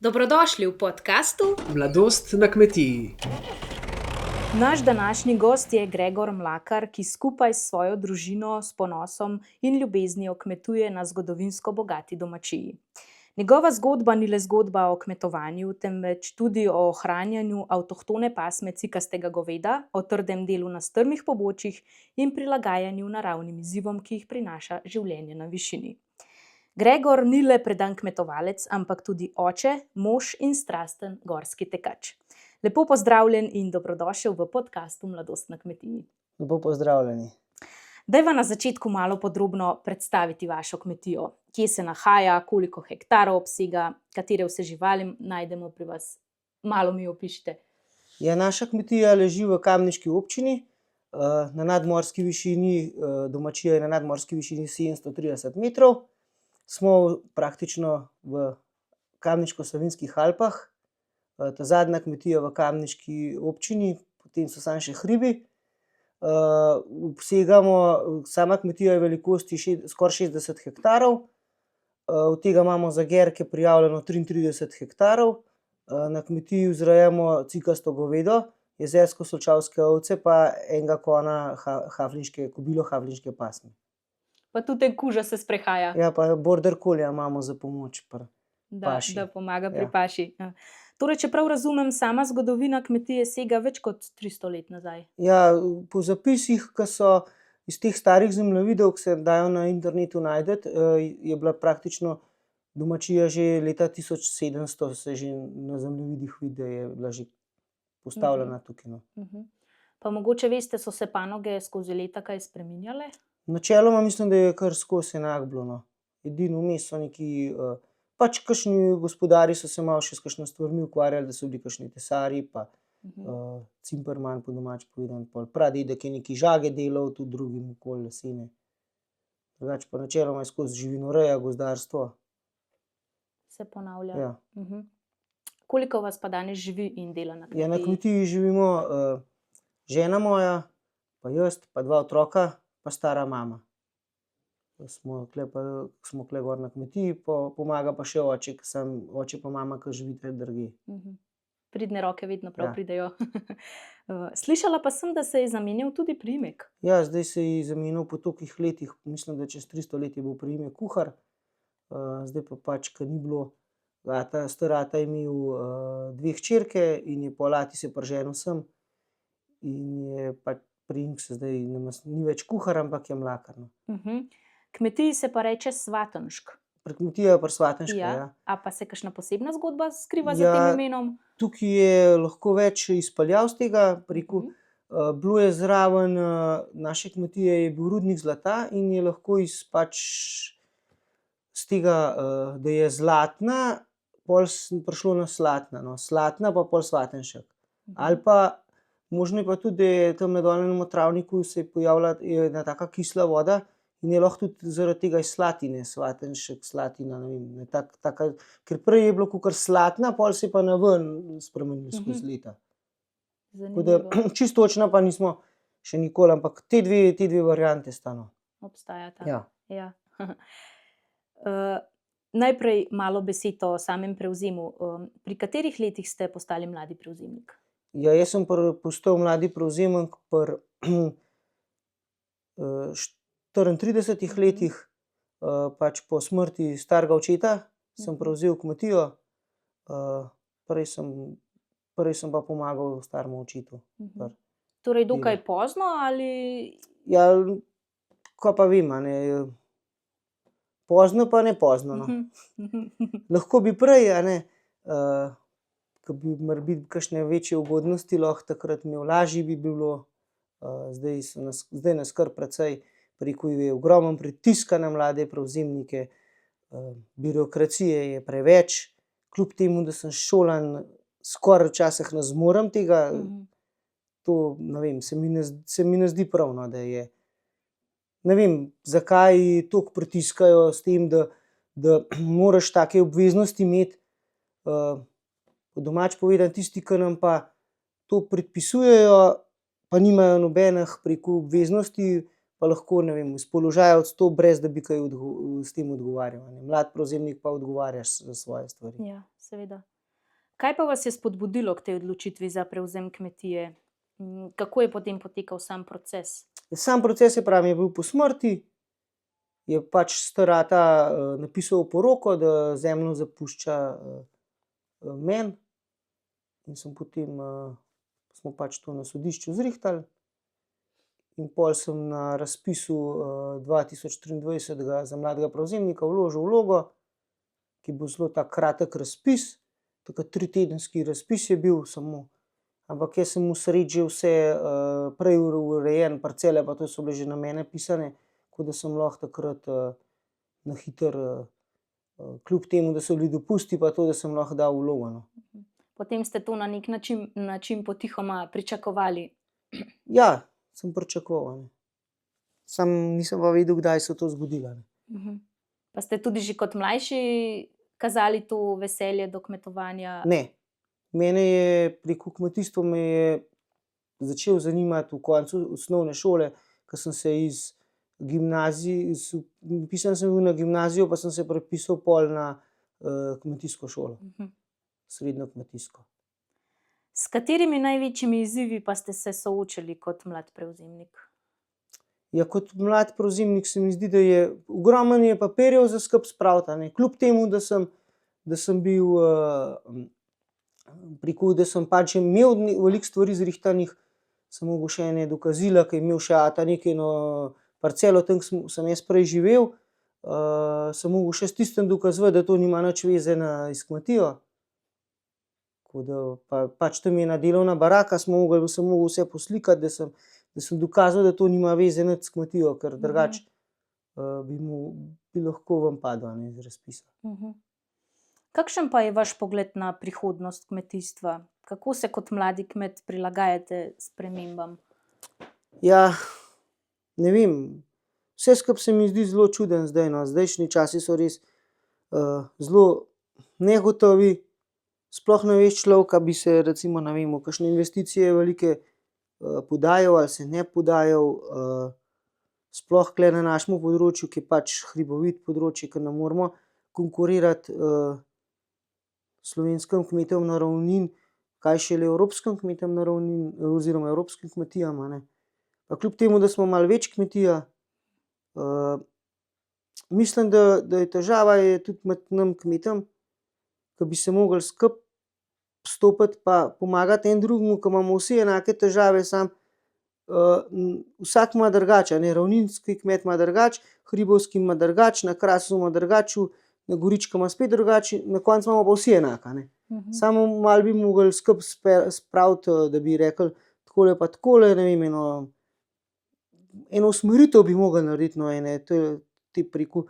Dobrodošli v podkastu Mladost na kmetiji. Naš današnji gost je Gregor Mlakar, ki skupaj s svojo družino s ponosom in ljubeznijo kmetuje na zgodovinsko bogati domačiji. Njegova zgodba ni le zgodba o kmetovanju, temveč tudi o ohranjanju avtohtone pasme cikastega goveda, o trdem delu na strmih pobočjih in prilagajanju naravnim izzivom, ki jih prinaša življenje na višini. Gregor ni le predan kmetovalec, ampak tudi oče, mož in strasten gorski tekač. Lepo pozdravljen in dobrodošel v podkastu Mladost na kmetiji. Lepo pozdravljeni. Dajva na začetku malo podrobno predstaviti vašo kmetijo. Kje se nahaja, koliko hektarov obsega, katere vse živali najdemo pri vas? Malo mi opišite. Naša kmetija leži v Kamniški občini, na nadmorski višini, domačija je na nadmorski višini 730 metrov. Smo praktično v Kamniško-Savinjskih Alpah, ta zadnja kmetija v Kamniški občini, potem so samo še hribi. Sama kmetija je velikosti skoraj 60 hektarov, od tega imamo za gerke prijavljeno 33 hektarov. Na kmetiji vzrejamo cikasto govedo, jezersko-solčavske ovce pa enega kona kobilo havlinške pasme. Pa tudi kuža se sprehaja. Ja, pa border collieja imamo za pomoč pri paši. Da pomaga pri paši. Torej, če prav razumem, sama zgodovina kmetije sega več kot 300 let nazaj. Ja, po zapisih, ki so iz teh starih zemljevidov, ki se dajo na internetu najdeti, je bila praktično domačija že leta 1700, se že na zemljevidih vidi, da je bila že postavljena tukaj. Pa mogoče veste, so se panoge skozi leta kaj spreminjale? Načeloma mislim, da je kar skozi enako bilo. Edino vmes so neki, pač kakšni gospodarji so se malo še s kakšno stvarmi ukvarjali, da so bili kakšni tesarji, pa cimperman po domače povedano, pol pradedek je neki žage delal, tudi drugim okoli lesene. Drugače pa načeloma je skozi živinoreja, gozdarstvo. Se ponavlja. Ja. Koliko vas pa danes živi in dela na kmetiji? Na kmetiji živimo žena moja, pa jaz, pa 2 otroka, pa stara mama. Smo tule gor na kmetiji, pomaga pa še oče, oče pa mama, ki živita drugje. Pridne roke vedno prav pridejo. Slišala pa sem, da se je zamenjal tudi priimek. Ja, zdaj se je zamenjal po tolikih letih, mislim, da čez 300 let je bil priimek kuhar. Zdaj pa pač, ker ni bilo, star ata je imel 2 hčerke in je pol ati se priženil sem in je pač priimek se zdaj ni več kuhar, ampak je Mlakar. Kmetiji se pa reče Svatenšek. Pri kmetiji je pri Svatenška, ja. A pa se kakšna posebna zgodba skriva za tem imenom? Tukaj je lahko več izpeljav z tega preko. Bilo je zraven naše kmetije je bil rudnik zlata in je lahko z tega, da je zlatna, pol prišlo na slatna. Slatna pa pol Svatenšek. Ali pa možno je pa tudi, da je tam na dolnem travniku se je pojavila ena taka kisla voda in je lahko tudi zaradi tega iz Slatine, Svatenšek, Slatina, ne vem, taka, ker prej je bilo kakor Slatna, pol se je pa na ven spremenil skozi leta. Tako da čisto točno pa nismo še nikoli, ampak te dve variante sta. Obstajata. Ja. Najprej malo besed o samem prevzemu. Pri katerih letih ste postali mladi prevzemnik? Ja, jaz sem postal mladi prevzemnik pri 34 letih, pač po smrti starega očeta sem prevzel kmetijo, prej sem pa pomagal staremu očetu. Torej dokaj pozno ali? Ja, kaj pa vem, pozno pa ne pozno. Lahko bi prej, ko bi morebiti kakšne večje ugodnosti lahko takrat imel, lažje bi bilo. Zdaj nas kar precej, preko je ogromen pritiska na mlade prevzemnike, birokracije je preveč, kljub temu, da sem šolan, skoraj včasih ne zmorem tega, to ne vem, se mi ne zdi prav, da je. Ne vem, zakaj toliko pritiskajo s tem, da moraš take obveznosti imeti. Po domače povedano, tisti, ki nam pa to predpisujejo, pa nimajo nobenih preko obveznosti, pa lahko, ne vem, iz položaja odstopi, brez da bi kaj s tem odgovarjal. Mlad prevzemnik pa odgovarjaš za svoje stvari. Ja, seveda. Kaj pa vas je spodbudilo k tej odločitvi za prevzem kmetije? Kako je potem potekal sam proces? Sam proces, je pravim, je bil po smrti, je pač starata napisal poroko, da zemljo zapušča meni, in smo pač to na sodišču zrihtali. In pol sem na razpisu 2023 za mladega prevzemnika vložil vlogo, ki bo zelo tak kratek razpis, takrat 3-tedenski razpis je bil samo, ampak jaz sem v sredi že vse prej urejen, parcele pa to so bile že na mene pisane, tako da sem lahko takrat na hitro, kljub temu, da so bili dopusti, pa to, da sem lahko dal vlogo, no. Potem ste to na nek način potihoma pričakovali. Ja, sem pričakoval, ne. Samo nisem pa vedel, kdaj se to zgodilo, ne. Pa ste tudi že kot mlajši kazali to veselje do kmetovanja? Ne. Mene je preko kmetijstva me je začel zanimati v koncu osnovne šole, ko sem se iz gimnazije, vpisan sem bil na gimnazijo, pa sem se prepisal pol na kmetijsko šolo, srednjo kmetijsko. S katerimi največjimi izzivi pa ste se soočili kot mlad prevzemnik? Ja, kot mlad prevzemnik se mi zdi, da je ogromno je papirjev za skupaj spraviti, a ne. Kljub temu, da sem bil da sem pač imel veliko stvari zrihtanih, sem mogel še ene dokazila, ke je imel še ata nekaj parcelo, tam sem jaz prej živel, sem mogel še s tistim dokazovati, da to nima nič veze s kmetijo. Tako da pač tam je ena delovna baraka, sem mogel vse poslikati, da sem dokazal, da to nima veze nič s kmetijo, ker drugače bi lahko ven padel, a ne, z razpisa. Kakšen pa je vaš pogled na prihodnost kmetijstva? Kako se kot mladi kmet prilagajate spremembam? Ja, ne vem, vse skupaj se mi zdi zelo čudno zdaj, no. Zdajšnji časi so res zelo negotovi, sploh ne veš človek, a bi se recimo, ne vem, v kakšne investicije velike podajal ali se ne podajal, sploh tule na našem področju, ki je pač hribovito področje, ke ne moremo konkurirati slovenskim kmetom na ravnini, kaj šele evropskim kmetom na ravnini oziroma evropskim kmetijam, a ne. Pa kljub temu, da smo malo več kmetija, mislim, da je težava tudi med nam kmetom, ke bi se mogli skupaj stopiti pa pomagati en drugemu, ke imamo vsi enake težave, samo vsak ima drugače, a ne. Ravninski kmet ima drugače, hribovski ima drugače, na Krasu ima drugače, na Goričkem ima spet drugače, na koncu imamo pa vsi enako, a ne. Samo malo bi mogli skupaj spraviti, da bi rekli takole pa takole, ne vem, eno usmeritev bi mogli narediti, no, te preko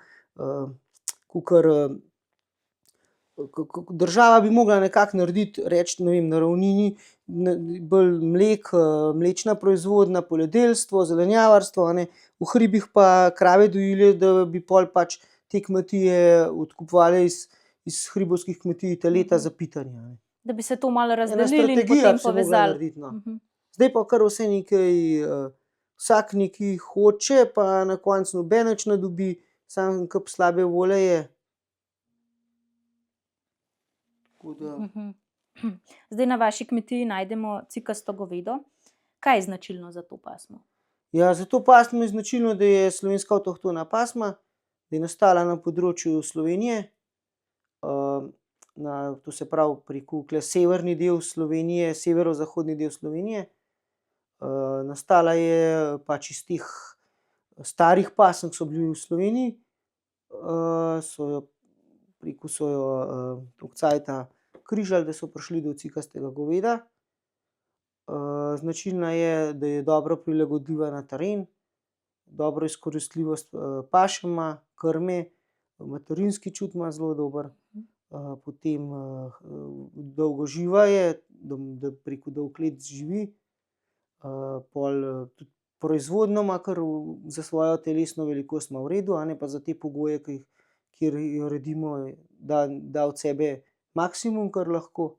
kakor država bi mogla nekako narediti, reči, ne vem, na ravnini bolj mlečna proizvodnja, poljedelstvo, zelenjavarstvo, a ne, v hribih pa krave dojilje, da bi pol pač te kmetije odkupovali iz hribovskih kmetij teleta za pitanje, a ne. Da bi se to malo Ena razdelili in strategija potem bi se mogla povezali. narediti, no. Zdaj pa kar vse nekaj, vsak nekaj hoče, pa na koncu noben nič ne dobi, samo en kup slabe volje je. Tako da Zdaj na vaši kmetiji najdemo cikasto govedo. Kaj je značilno za to pasmo? Ja, za to pasmo je značilno, da je slovenska avtohtona pasma, da je nastala na področju Slovenije, to se pravi preko tule severni del Slovenije, severozahodni del Slovenije. Nastala je pač iz teh starih pasem, ke so bili v Sloveniji, so jo toliko cajta križali, da so prišli do cikastega goveda. Značilna je, da je dobro prilagodljiva na teren, dobro izkoristljivost paše ima, krme, materinski čut ima zelo dober, potem dolgoživa je, da preko dolgih let živi, pol tudi proizvodnjo ima kar za svojo telesno velikost ima v redu, a ne, pa za te pogoje, kjer jo redimo, da od sebe maksimum, kar lahko.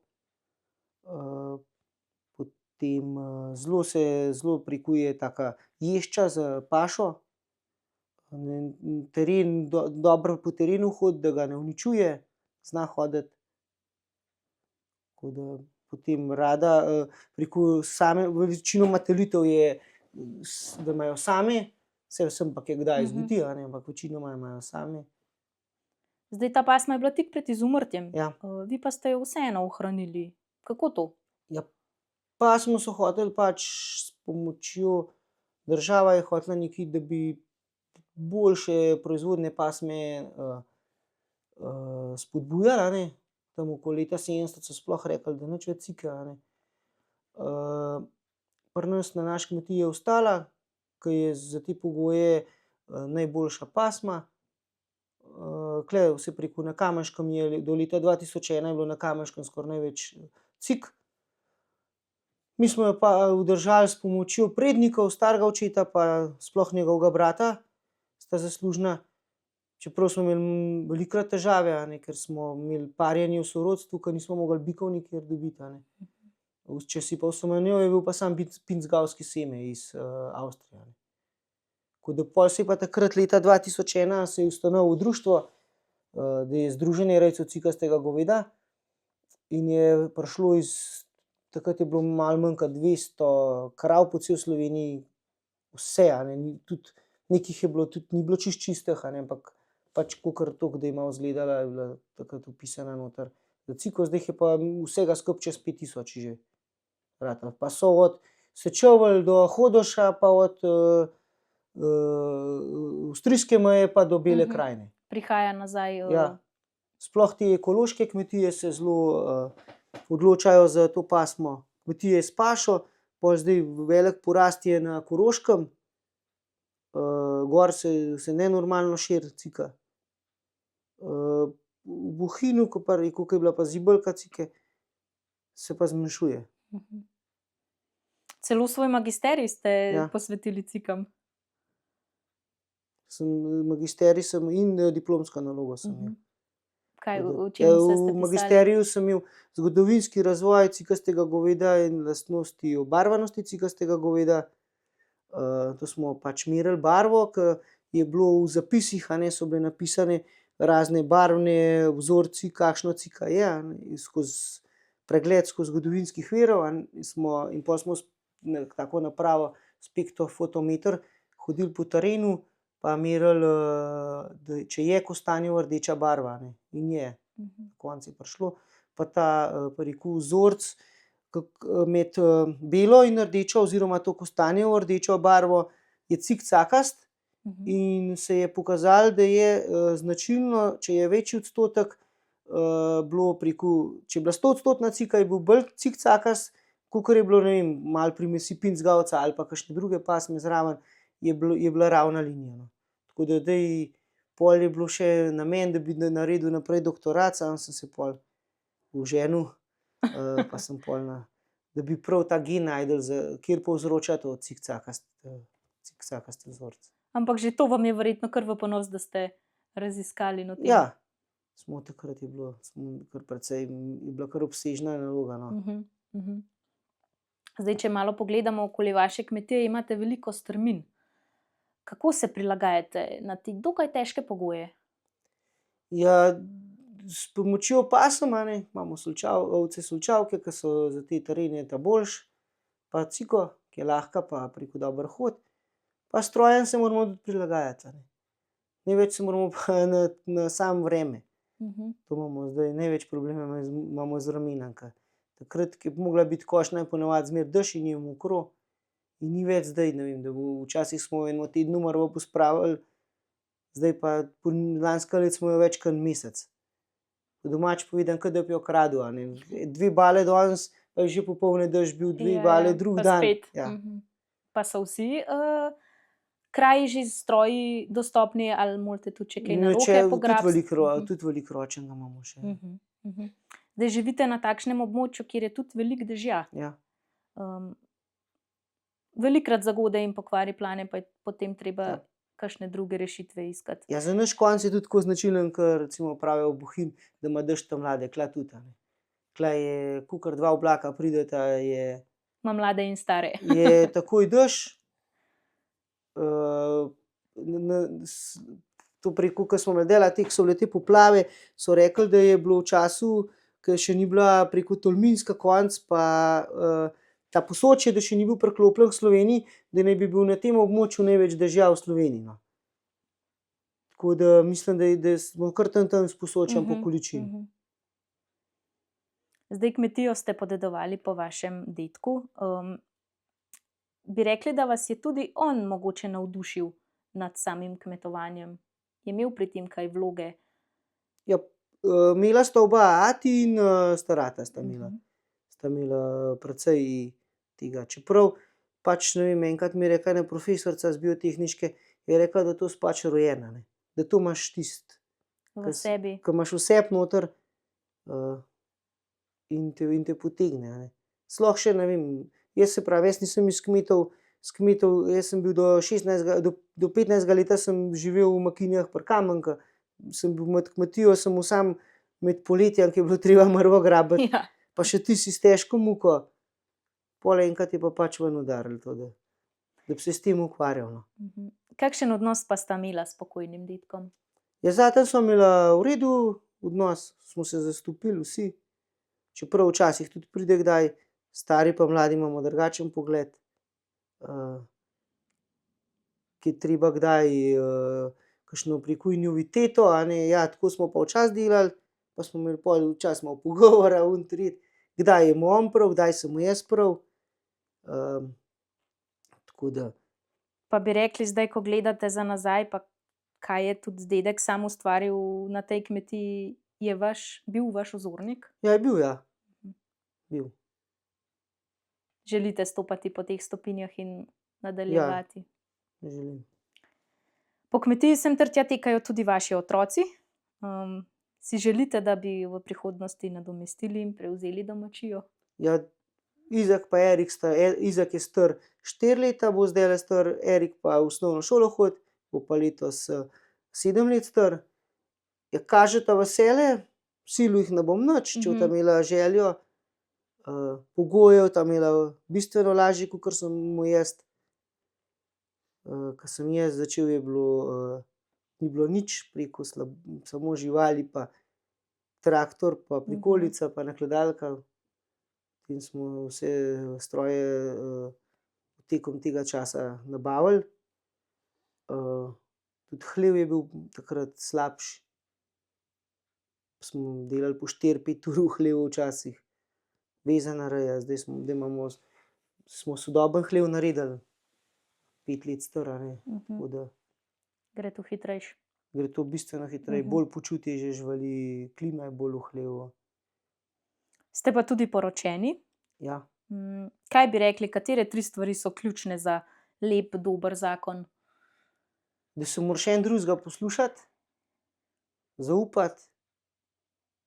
Potem zelo preko je taka ješča za pašo, teren dobro po terenu hodi, da ga ne uničuje, zna hoditi. Tako da potem rada preko same, večinoma telitev je, da imajo sami, vsem pa kaj kdaj zgodi, a ne, ampak večinoma imajo sami. Zdaj, ta pasma je bila tik pred izumrtjem. Ja. Vi pa ste jo vseeno ohranili. Kako to? Ja, pasmo so hoteli pač s pomočjo, država je hotela nekaj, da bi boljše proizvodne pasme spodbujali, a ne. Tam okoli leta 70 so sploh rekli, da nič več cika, a ne. Pri nas na naši kmetiji je ostala, ke je za te pogoje najboljša pasma. Tule vse preko na Kamenškem je do leta 2001 je bilo na Kamenškem skoraj največ cik. Mi smo jo pa udržali s pomočjo prednikov, starega očeta pa sploh njegovega brata, sta zaslužna. Čeprav smo imeli velikokrat težave, a ne, ker smo imeli parjenje v sorodstvu, ke nismo mogli bikov nikjer dobiti, a ne. Če si pa osamanjil, je bil pa samo pinzgavski seme iz Avstrije, a ne. Tako da pol se je pa takrat leta 2001 se je ustanovilo društvo, da je Združenje rejcev cikastega goveda, in je prišlo takrat je bilo malo manj kot 200 krav po celi Sloveniji, vse, a ne, tudi nekih je bilo tudi, ni bilo čistih, a ne, ampak pač kakor toliko, da je malo izgledala, je bila takrat vpisana noter za ciko, zdaj jih je pa vsega skupaj čez 5000 že ratalo. Pa so od Sečovelj do Hodoša, pa od avstrijske meje pa do Bele krajine. Prihaja nazaj. Ja. Sploh te ekološke kmetije se zelo odločajo za to pasmo. Kmetije s pašo, pol zdaj velik porast je na Koroškem, gor se nenormalno širi cika. V Bohinju, ko pa rekel, ke je bila pa zibelka cike, se pa zmanjšuje. Celo svoj magisterij ste Ja. posvetili cikam. Magisterij sem in diplomsko nalogo sem imel. Kaj, Tako da, o čem vse ste v pisali? magisteriju sem imel zgodovinski razvoj cikastega goveda in lastnosti obarvanosti cikastega goveda. To smo pač merili barvo, ke je bilo v zapisih, a ne, so bile napisane razne barvne vzorci, kakšna cika je, a ne, skozi pregled skozi zgodovinskih virov, a ne, in pol smo tako napravo spektrofotometer hodili po terenu pa merili, da če je kostanjevo rdeča barva, a ne, in je. Na koncu je prišlo. Pa ta, pa rekel, vzorec med belo in rdečo oziroma to kostanjevo rdečo barvo je cikcakast, in se je pokazalo, da je značilno, če je večji odstotek bilo če je bila 100-odstotna cika, je bil bolj cikcakast, kakor je bilo, ne vem, malo primesi pinzgavca ali pa kakšne druge pasme zraven, je bila ravna linija, no. Tako da zdaj pol je bilo še namen, da bi naredil naprej doktorat, samo sem se pol oženil, pa sem pol da bi prav ta gen našel, kateri povzroča to cikcakaste vzorce. Ampak že to vam je verjetno kar v ponos, da ste raziskali na tem. Ja, takrat je bilo, kar precej, je bila kar obsežna naloga, no. Zdaj, če malo pogledamo okoli vaše kmetije, imate veliko strmin. Kako se prilagajate na te dokaj težke pogoje? Ja, s pomočjo pasem, a ne, imamo ovce solčavke, ke so za te terene ta boljše, pa ciko, ki je lahka pa preko dober hod. Pa strojem se moramo tudi prilagajati, a ne. Največ se moramo pa na samo vreme. To imamo zdaj največ problema imamo z vremenom, ke takrat, ke je mogla biti košnja, je ponavadi zmeraj dež in je mokro. In ni več zdaj, ne vem, da včasih smo v enem tednu mrvo pospravili, zdaj pa lansko leto smo jo več kot en mesec. Po domače povedano, ke da bi jo kradel, a ne. 2 bale danes, pa je že popoldne dež bil, 2 bale drug pa dan. spet. Ja. Pa so vsi kraji že s stroji dostopni ali morate tudi še kaj na roke pograbiti? Tudi velikoročenega imamo še. Zdaj živite na takšnem območju, kjer je tudi veliko dežja. Ja. Velikokrat zagode in pokvari plane, pa je potem Ja. treba kakšne druge rešitve iskati. Ja, za naš konec je tudi tako značilen, ke recimo pravijo v Bohinj, da ima dež tam mlade, tule tudi, a ne. Tule je, kakor 2 oblaka prideta, Ima mlade in stare. je takoj dež. To preko, ke smo imeli dela, ke so bile te poplave, so rekli, da je bilo v času, ki še ni bila preko Tolminska konc, pa ta Posočje, da še ni bil priklopljen k Sloveniji, da naj bi bil na tem območju največ dežja v Sloveniji. No. Tako da mislim, da smo kar tam s Posočjem po količini. Zdaj kmetijo ste podedovali po vašem dedku. Bi rekli, da vas je tudi on mogoče navdušil nad samim kmetovanjem? Je imel pri tem kaj vloge? Ja, imela sta oba, ati in starata sta imela. Sta imela precej tega. Čeprav pač, ne vem, enkrat mi je rekla ena profesorica z biotehniške, je rekla, da to si pač rojena, ne. Da to imaš tisto, V sebi? ko imaš vse noter in te potegne, a ne. Sploh še, ne vem, jaz nisem iz kmetov, jaz sem bil do 15. leta sem živel v Makinjah pri Kamenku, sem bil med kmetijo, sem bil sam med poletjem, ki je bilo treba mrvo grabiti, Ja. pa še tisti s težko muko. Pol enkrat je pa pač ven udarilo to, da bi se s tem ukvarjal, no. Kakšen odnos pa sta imela s pokojnim dedkom? Ja, zatem sva imela v redu odnos, smo se zastopili vsi. Čeprav včasih tudi pride kdaj, stari pa mladi imamo drugačen pogled. Ki je treba kdaj kakšno pri konjuviteto, a ne, ja, tako smo pa včasih delali, pa smo imeli pol včasih malo pogovora, tretji, kdaj je mu on prav, kdaj sem mu jaz prav. Tako da. Pa bi rekli zdaj, ko gledate za nazaj, pa kaj je tudi dedek sam ustvaril na tej kmetiji, je bil vaš vzornik? Ja, je bil, ja. Bil. Želite stopati po teh stopinjah in nadaljevati? Ja, želim. Po kmetiji sem ter tja tekajo tudi vaši otroci. Si želite, da bi v prihodnosti nadomestili in prevzeli domačijo? Ja, Izak pa Erik Izak je star 4 leta, bo zdajle star, Erik pa v osnovno šolo hodi, bo pa letos 7 let star. Ja, kažeta veselje, silil jih ne bom nič, če bosta imela željo, pogojev sta imela bistveno lažje, kakor sem mu jaz. Ko sem jaz začel, ni bilo nič, preko samo živali pa traktor pa prikolica pa nakladalka. In smo vse stroje tekom tega časa nabavili. Tudi hlev je bil takrat slabši. Smo delali po 4-5 ur v hlevu včasih. Vezana reja, zdaj smo sodoben hlev naredili. 5 let star, a ne. Tako da Gre to hitrejše? gre to bistveno hitreje, bolj počuti že živali, klima je bolj v hlevu. Ste pa tudi poročeni. Ja. Kaj bi rekli, katere 3 stvari so ključne za lep, dober zakon? Da se moraš en drugega poslušati, zaupati,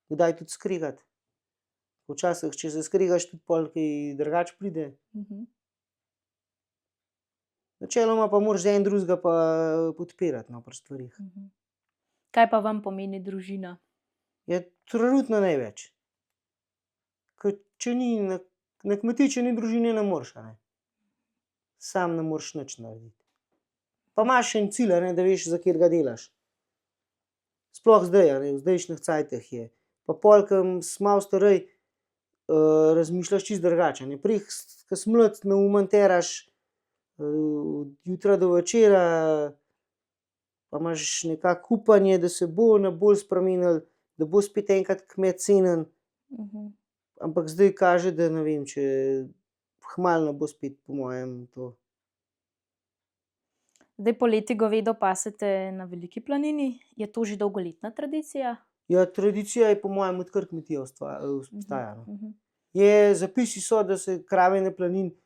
kdaj tudi skregati. Včasih, če se skregaš, tudi pol kaj drugače pride. Načeloma pa moraš en drugega pa podpirati, no, pri stvareh. Kaj pa vam pomeni družina? Ja, trenutno največ. Ker če ni na kmetiji, če ni družine, ne moreš, a ne. Sam ne moreš nič narediti. Pa imaš en cilj, a ne, da veš, za katerega delaš. Sploh zdaj, a ne, v zdajšnjih cajtih je. Pa pol, ko si malo starej, razmišljaš čisto drugače, a ne. Prej, ko si mlad, neumen teraš od jutra do večera, pa imaš nekako upanje, da se bo na bolj spremenilo, da bo spet enkrat kmet cenjen. Ampak zdaj kaže, da ne vem, če kmalu ne bo spet po mojem to. Zdaj poleti govedo pasete na Veliki planini. Je to že dolgoletna tradicija? Ja, tradicija je po mojem, odkar kmetija obstaja, no. Zapisi so, da se krave na planini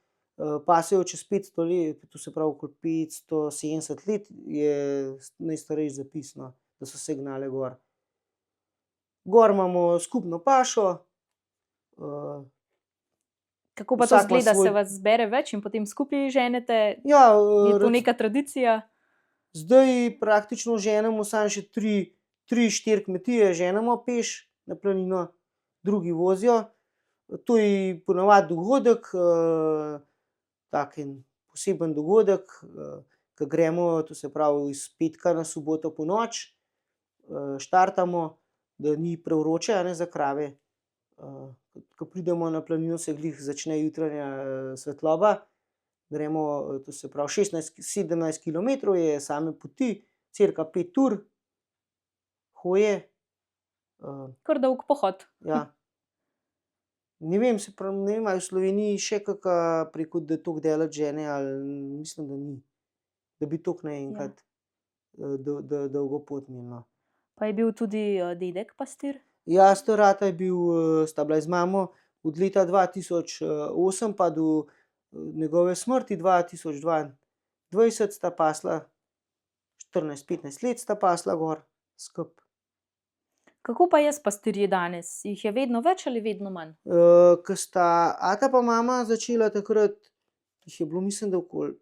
pasejo čez 500 let, to se pravi okoli 570 let je najstarejši zapis, no, da so se gnale gor. Gor imamo skupno pašo. Kako pa to izgleda? Se vas zbere več in potem skupaj ženete? Ja, Je to neka tradicija? Zdaj praktično ženemo samo še 3-4 kmetije ženemo peš na planino, drugi vozijo. To je ponavadi dogodek, tak en poseben dogodek, ko gremo, to se pravi iz petka na soboto ponoči, štartamo, da ni prevroče, a ne, za krave. Ko pridemo na planino, se glih začne jutranja svetloba. Gremo, to se pravi 16-17 km je same poti, cirka 5 ur hoje. Kar dolg pohod. Ja. Ne vem, ne vem, ali v Sloveniji še kaka preko da toliko daleč žene, ali mislim, da ni. Da bi toliko naenkrat dolgo pot imeli, no. Pa je bil tudi dedek pastir? Ja, starata je bil, sta bila z mamo od leta 2008 pa do njegove smrti 2022 sta pasla, 14-15 let sta pasla gor skupaj. Kako pa je s pastirji danes? Jih je vedno več ali vedno manj? Ko sta ata pa mama začela takrat, jih je bilo, mislim, da okoli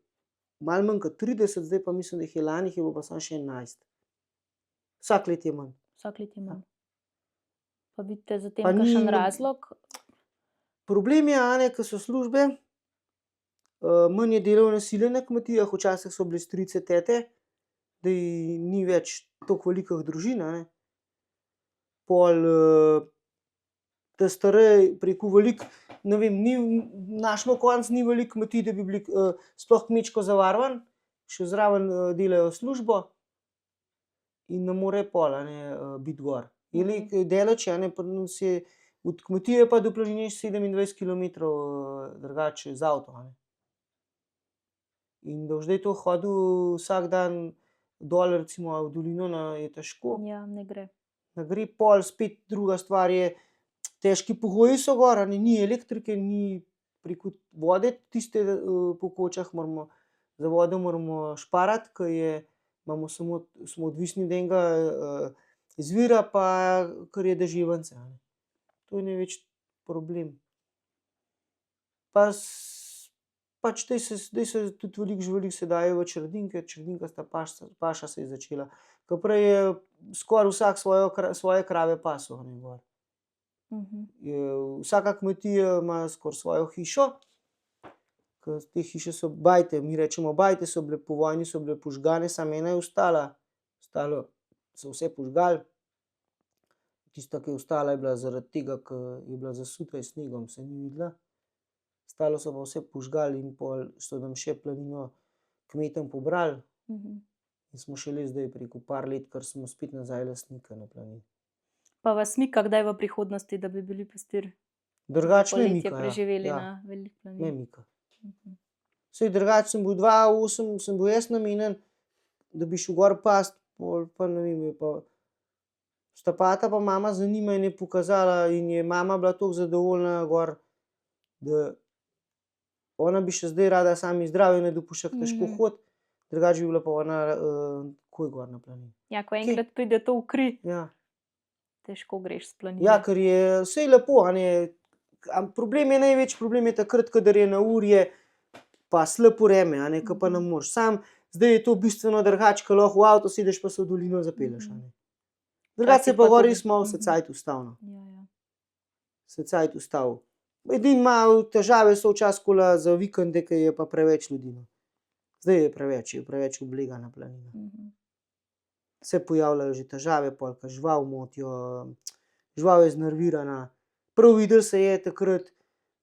malo manj kot 30, zdaj pa mislim, da jih je lani, jih je bilo pa samo še 11. Vsak let je manj. Vsak let je manj. Pa vidite za tem Pa ni kakšen razlog? Problem je, ko so službe, manj je delovne sile na kmetijah, včasih so bile strice, tete, da ni več toliko velikih družin, Pol ta starej preko veliko, ne vem, našemu koncu ni veliko kmetij, da bi bili sploh kmečko zavarovani, še zraven delajo službo in ne more pol, biti gor. Je daleč, od kmetije pa do planine 27 kilometrov drugače z avtom, In da boš zdaj to hodil vsak dan dol, recimo v dolino, je težko. Ja, ne gre. Ne gre, pol spet druga stvar je, težki pogoji so gor, ni elektrike, ni preko vode, tiste po kočah za vodo moramo šparati, smo odvisni od enega izvira, pa kar je deževnice, To je največji problem. Pač zdaj se tudi veliko živali se daje v čredinke, čredinkasta paša se je začela. Ko prej je skoraj vsak svoje krave pasel, gor. Vsaka kmetija ima skoraj svojo hišo, ke te hiše so bajte, mi rečemo bajte, so bile po vojni, so bile požgane, samo ena je ostala, ostalo so vse požgali. Tista, ki je ostala, je bila zaradi tega, ker je bila zasuta s snegom, se ni videla. Ostalo so pa vse požgali in pol so nam še planino kmetom pobrali. In smo šele zdaj preko par let, ker smo spet nazaj lastnika na planini. Pa vas mika kdaj v prihodnosti, da bi bili pastir? Drugače ne Poletje mika, preživeli ja. na veliki planini? Ne mika. Saj drugače sem bil 2008, sem bil jaz namenjen, da bi šel gor past, pol pa ne vem, je pa sta pa ata pa mama za njima in je pokazala in je mama bila toliko zadovoljna gor, da ona bi še zdaj rada, samo ji zdravje ne dopušča, težko hodi, drugače bi bila pa ona takoj gor na planini. Ja, ko enkrat pride to v kri, Ja. težko greš s planine. Ja, ker je vse lepo, problem je največji problem je takrat, kadar je neurje pa slabo vreme, ke pa ne moreš. Samo zdaj je to bistveno drugače, ke lahko v avto sedeš pa se v dolino zapelješ, Drugače se pa gor res malo se cajt ustavi, no. Ja. Se cajt ustavi. Edino malo težave so včasih za vikende, ke je pa preveč ljudi, no. Zdaj je preveč oblega na planini. Se pojavljajo že težave, pol ke žival motijo, žival je znervirana. Prav videlo se je takrat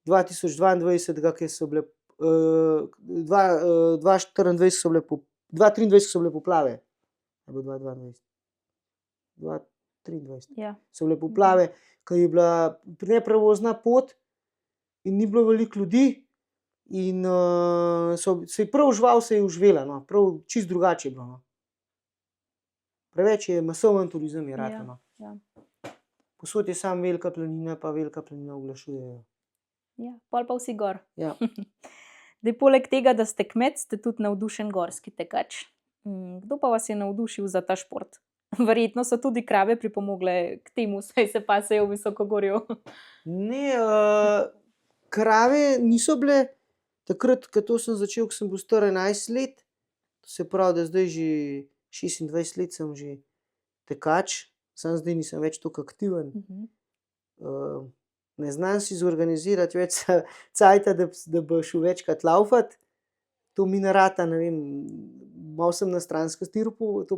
2022, ke so bile 2024 so bile 2023 so bile poplave. Ali je bilo 2022? 2023. Ja. So bile poplave, ke je bila neprevozna pot in ni bilo veliko ljudi in prav žival se je oživela, no, prav čisto drugače je bilo, no. Preveč je masiven turizem je ratal, no. Ja. Povsod je samo velika planina pa velika planina oglašujejo. Ja, pol pa vsi gor. Ja. Zdaj, poleg tega, da ste kmet, ste tudi navdušen gorski tekač. Kdo pa vas je navdušil za ta šport? Verjetno so tudi krave pripomogle k temu, saj se pasejo v visokogorju. Ne, krave niso bile takrat, ke to sem začel, ko sem bil star 11 let, to se pravi, da zdaj že 26 let sem že tekač, samo zdaj nisem več toliko aktiven. Ne znam si zorganizirati več cajta, da bi šel večkrat lavfat. To mi ne rata, ne vem, malo sem na stranski tir to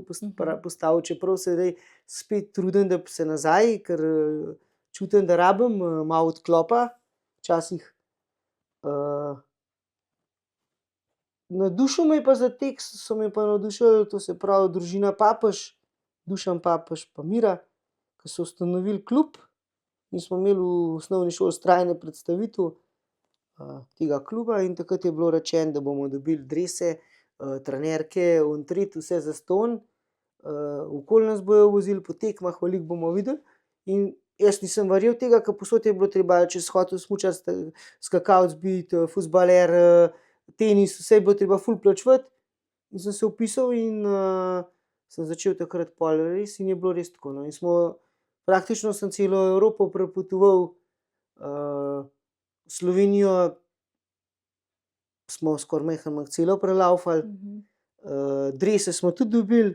postavil, čeprav se zdaj spet trudim, da bi se nazaj, ker čutim, da rabim malo odklopa, včasih. Navdušil me je pa za tekst, so me pa navdušili, to se pravi družina Papež, Dušan Papež pa Mira, ki so ustanovili klub in smo imeli v osnovni šoli vztrajno predstavitev tega kluba in takrat je bilo rečeno, da bomo dobili drese, trenerke, ontrit, vse zastonj. Okoli nas bojo vozili po tekmah, veliko bomo videli in jaz nisem verjel tega, ker povsod je bilo treba, če si hotel smučati, skakalec biti, fuzbaler, tenis, vse je bilo treba ful plačevati in sem se vpisal in sem začel takrat pol res in je bilo res tako, no. In praktično sem celo Evropo prepotoval, Slovenijo smo skoraj majhno celo prelaufali, drese smo tudi dobili,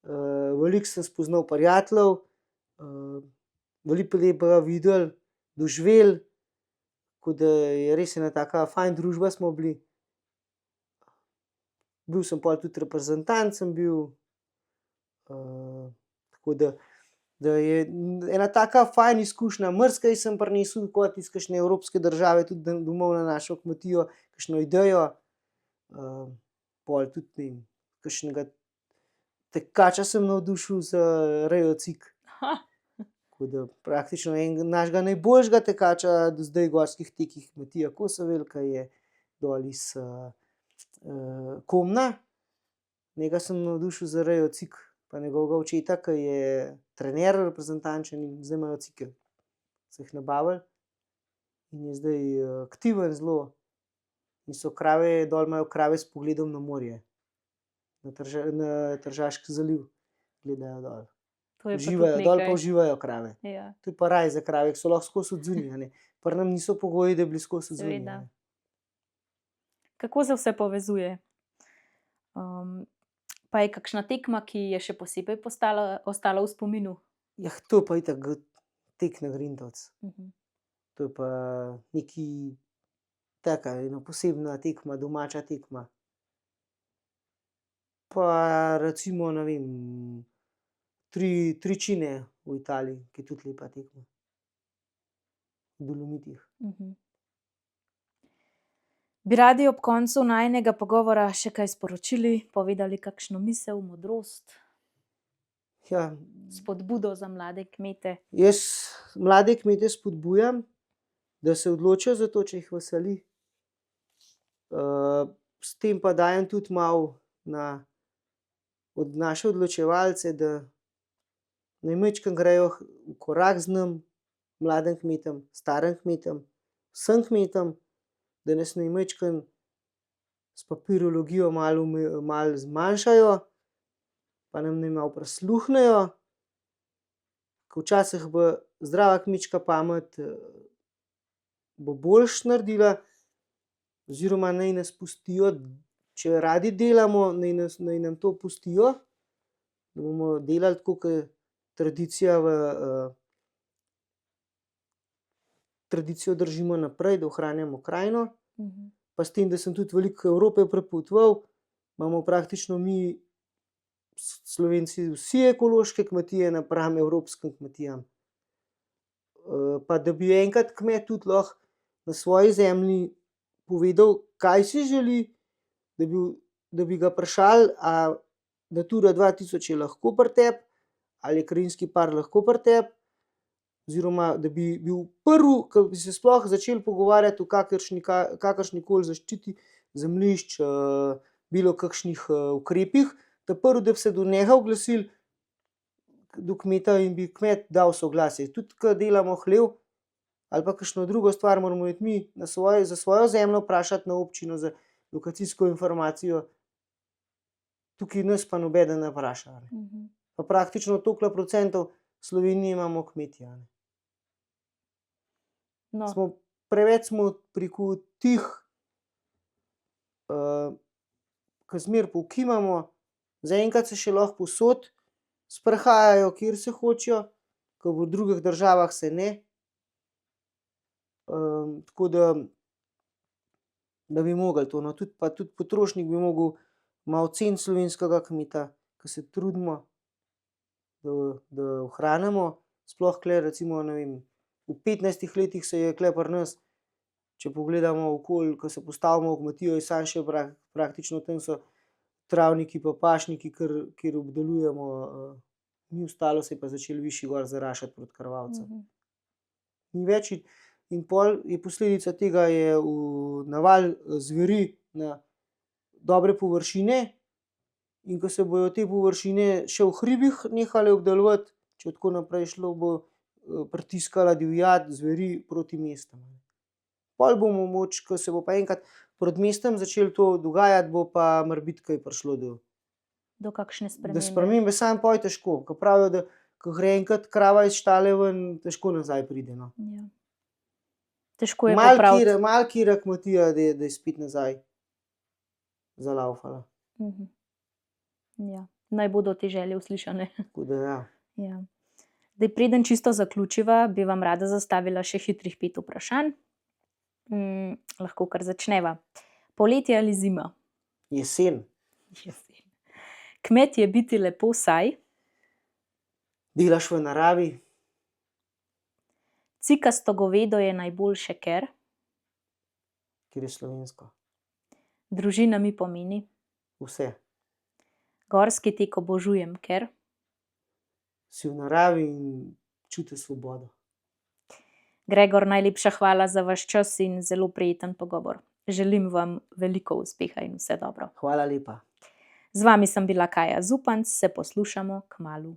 veliko sem spoznal prijateljev, veliko lepega videli, doživeli, tako da je res ena taka fajn družba smo bili. Bil sem pol tudi reprezentant sem bil, tako da je ena taka fajn izkušnja. Marsikaj sem prinesel kot iz kakšne evropske države tudi domov na našo kmetijo, kakšno idejo, pol tudi ne vem, kakšnega tekača sem navdušil za rejo cik. Tako da praktično našega najboljšega tekača do zdaj gorskih tekih Matija Kosovel, ki je dol iz Komna. Njega sem navdušil za rejo cik, pa njegovega očeta, ki je trener reprezentančen in zdaj imajo cike. So jih nabavili in je zdaj aktiven zelo. In so krave, dol imajo krave s pogledom na morje. Na Tržaški zaliv gledajo dol. Uživajo, dol pa uživajo krave. Ja. To je pa raj za krave, ki so lahko skozi odzunaj, a ne. Pri nam niso pogoji, da bi bili skozi odzunaj, Seveda. a ne. Kako se vse povezuje? Pa je kakšna tekma, ki je še posebej ostala v spominu? Jah, to pa itak tek na Grintovec. Mhm. To je pa neki taka ena posebna tekma, domača tekma. Pa recimo, ne vem, Tričine v Italiji, ki je tudi lepa tekma. V Dolomitih. Bi radi ob koncu najinega pogovora še kaj sporočili, povedali kakšno misel, modrost, Ja, spodbudo za mlade kmete? jaz mlade kmete spodbujam, da se odločijo za to, če jih veseli. S tem pa dajem tudi malo od naše odločevalce, da naj majčkeno grejo v korak z nam, mladim kmetom, starim kmetom, vsem kmetom, da nas naj majčkeno s papirologijo malo zmanjšajo, pa nam naj malo prisluhnejo, ker včasih bo zdrava kmečka pamet bo boljše naredila, oziroma naj nas pustijo, če radi delamo, naj nam to pustijo, da bomo delali tako, kot tradicija tradicijo držimo naprej, da ohranjamo krajino. Pa s tem, da sem tudi veliko Evrope prepotoval, imamo praktično mi Slovenci vsi ekološke kmetije napram evropskim kmetijam. Pa da bi enkrat kmet tudi lahko na svoji zemlji povedal, kaj si želi, da bi ga vprašali, a Natura 2000 je lahko pri tebi, ali je krajinski park lahko pri tebi, oziroma da bi bil prvi, ki bi se sploh začeli pogovarjati o kakršnikoli zaščiti zemljišč, bilo kakšnih ukrepih, prvi, da bi se do njega oglasili, do kmeta in bi kmet dal soglasje. Tudi ko delamo hlev ali pa kakšno drugo stvar, moramo iti mi za svojo zemljo vprašati na občino za lokacijsko informacijo. Tukaj nas pa nobeden ne vpraša. Pa praktično toliko procentov Slovenije imamo kmetije. No, Preveč smo preko tih, ki zmeraj pokimamo, zaenkrat se še lahko povsod sprehajajo, kjer se hočejo, ker v drugih državah se ne. Tako da bi mogli to, no, tudi potrošnik bi mogel malo ceniti slovenskega kmeta, ke se trudimo, da ohranimo, sploh tule recimo, ne vem, v 15 letih se je tule pri nas, če pogledamo okoli, ko se postavimo v kmetijo, je samo še praktično tam so travniki pa pašniki, kjer obdelujemo, ni ostalo, se je pa začelo višje gor zaraščati proti Krvavcem. Ni več in pol je posledica tega je naval zveri na dobre površine, in ko se bojo te površine še v hribih nehale obdelovati, če tako naprej šlo, bo pritiskala divjad zveri proti mestom. Pol bomo moč, ko se bo pa enkrat proti mestom začelo to dogajati, bo pa morebiti kaj prišlo Do kakšne do spremembe? spremembe, samo pol je težko, ko pravijo, da ko gre enkrat krava iz štale ven, težko nazaj pride, no. Ja. Težko je popraviti. Malo katera kmetija, da je spet nazaj zalavfala. Ja. Naj bodo te želje uslišane. Tako da ja. Ja. Zdaj, preden čisto zaključiva, bi vam rada zastavila še hitrih 5 vprašanj. Lahko kar začneva. Poletje ali zima? Jesen. Jesen. Kmet je biti lepo, saj Delaš v naravi, cikasto govedo je najboljše, ker ker je slovensko. družina mi pomeni, Vse. gorski tek obožujem, ker Si v naravi in čuti svobodo. Gregor, najlepša hvala za vaš čas in zelo prijeten pogovor. Želim vam veliko uspeha in vse dobro. Hvala lepa. Z vami sem bila Kaja Zupanc, se poslušamo kmalu.